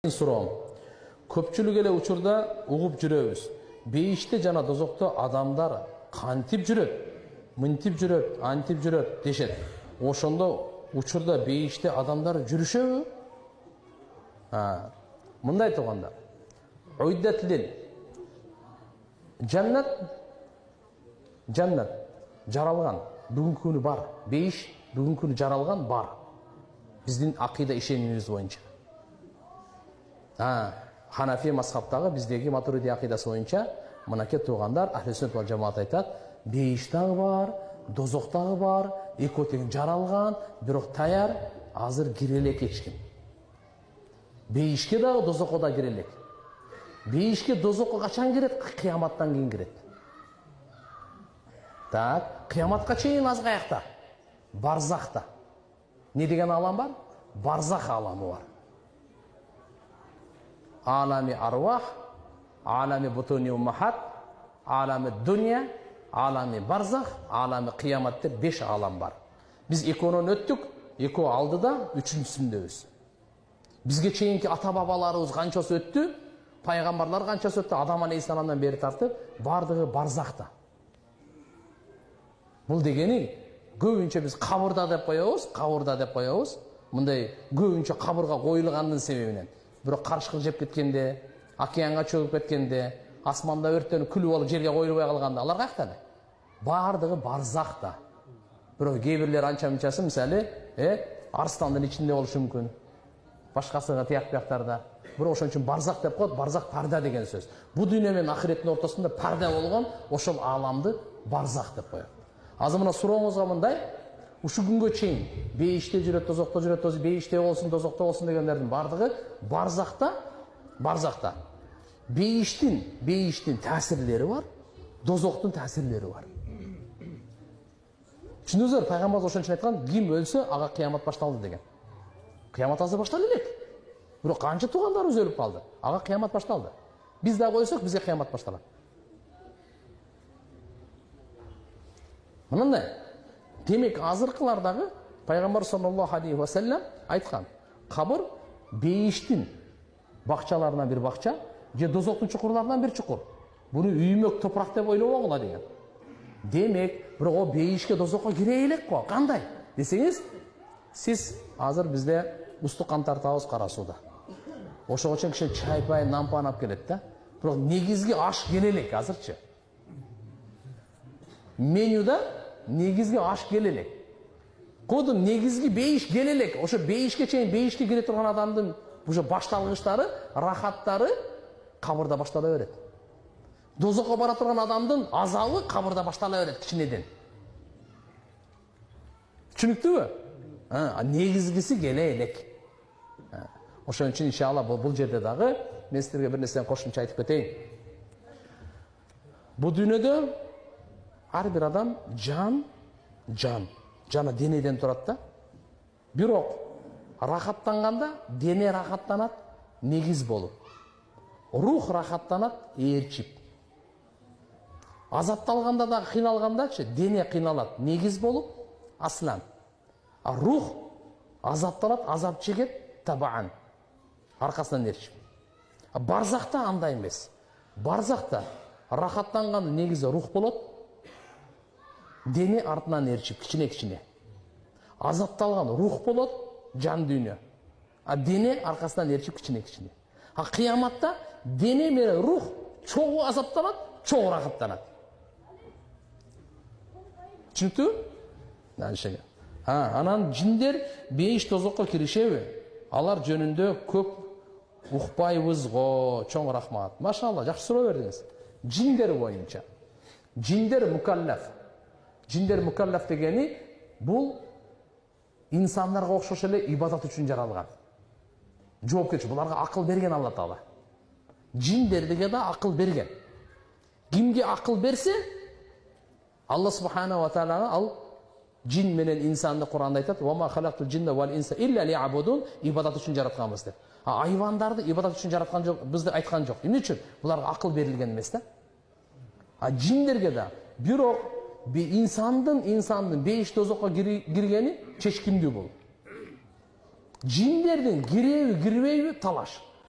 Суроом. Көпчүлүк эле учурда угуп жүрөбүз. Бейиште жана дозокто адамдар кантип жүрөт, мынтип жүрөт, антип жүрөт дешет. Ошондо учурда бейиште адамдар жүрүшөбү? Мындай тууганда. Уйдат лил Жаннат жаралган, бүгүнкү күнү бар. Бейиш бүгүнкү күнү жаралган бар. Биздин акыйда ишенимибиз боюнча. Ханафи мазхабтагы биздеги матуриди акыйдасы боюнча мынакей туугандар ахли сүннат вал жамаат айтат, бейиш дагы бар, дозок дагы бар, экөө тең жаралган, бирок таяр, азыр кире элек эч ким. Бейишке дагы дозокко да кире элек. Бейишке дозокко качан кирет? Кыяматтан кийин кирет. Кыяматка чейин аз каякта? Барзахта. Не деген алам бар? Барзах аламы бар. Алами арвах, алами бутуни уммахат, алами дуния, алами барзах, алами кыямат деп 5 алам бар. Биз экөөнөн өттүк, экөө алдыда, үчүнчүсүндөбүз. Бизге чейинки ата бабаларыбыз канчасы өттү, пайгамбарлар канчасы өттү, Адам алейхиссаламдан бери тартып, бардыгы барзахта. Бул дегени көбүнчө биз кабырда деп коебуз, мындай көбүнчө кабырга коюлгандын себебинен. Бирок карышкы жеп кеткенде, океанга чөгүп кеткенде, асманда өрттөнүп күлүп алып жерге коюлбай калганда, алар каякта эле? Бардыгы барзахта. Бирок кээ бирлер анча-мынчасы, мисалы, арстандын ичинде болушу мүмкүн. Башкасыга тияк-бияктарда. Бирок ошон үчүн барзах деп коет, барзах парда деген сөз. Бу дүйнө менен ахиреттин ортосунда парда болгон ошол аламды барзах деп коет. Азыр мына сурооңузга мындай, ушу күнгө чейин бейиште жүрөт, дозокто жүрөт, бейиште болсун, дозокто болсун дегендердин бардыгы барзахта. Бейиштин таасирлери бар, дозоктун таасирлери бар. Түшүндүңүздөр, пайгамбар ошон үчүн айткан, ким өлсө, ага кыямат башталды деген. Кыямат азыр башталып элек. Бирок канча туугандарыбыз өлүп калды, ага кыямат башталды. Биз да койсок, бизге кыямат башталат. Мындай. Демек, азыркылардагы пайгамбар саллаллаху алейхи ва саллям айткан, кабыр бейиштин бакчаларынан бир бакча, же дозоктун чукурларынан бир чукур. Буну үймөк топурак деп ойлобогула деген. Демек, бирок о бейишке дозокко кире элек го. Кандай? Десеңиз, сиз азыр бизде устук кан тартабыз кара сууда. Ошого чейин киши чай-пай, нан-пан алып келет да. Бирок негизги аш келе элек азырчы. Менюда негизги аш келе элек. Кодун негизги бейиш келе элек. Ошо бейишке чейин бейишке кире турган адамдын уже башталгычтары, рахаттары кабырда баштала берет. Дозокко бара турган адамдын азабы кабырда баштала берет кичинеден. Түшүнүктүүбү? Негизгиси келе элек. Ошон үчүн иншалла бул жерде дагы мен силерге бир нерсени кошумча айтып кетейин. Бул дүйнөдө ар бир адам жана денеден турат да. Бирок рахаттанганда дене рахаттанат негиз болуп. Рух рахаттанат ээрчип. Азапталганда да кыйналгандачы дене кыйналат негиз болуп аслан. А рух азапталат, азап чегет табаан. Аркасынан ээрчип. Барзакта андай эмес. Барзакта рахаттанган негизи рух болот. Дене артынан ээрчип кичине-кичине. Азапталган рух болот, жан дүйнө. А дене аркасынан ээрчип кичине-кичине. А кыяматта дене менен рух чогуу азапталат, чогуу рахаттанат. Түшүнүктүбү? Анан жиндер бейиш дозокко киришеби? Алар жөнүндө көп укпайбыз го. Чоң рахмат. Машалла, жакшы суроо бердиңиз. Жиндер боюнча. Жиндер мукаллаф. Жиндер мукаллаф дегени бул инсандарга окшош эле ибадат үчүн жаралган. Жоопкерчилик, буларга акыл берген Алла Таала. Жиндерге да акыл берген. Кимге акыл берсе, Алла субхана ва таала ал жин менен инсанды Кур'анда айтат: "Ва ма халактул джинна вал инса илля ли'абудун", ибадат үчүн жаратканбыз деп. Айвандарды ибадат үчүн жараткан жок, бизди айткан жок. Эмне үчүн? Буларга акыл берилген эмес да. Жиндерге да бирок инсандын бейиш дозокко киргени чечкиндүү болуп. Жиндердин киреби кирбейби талаш.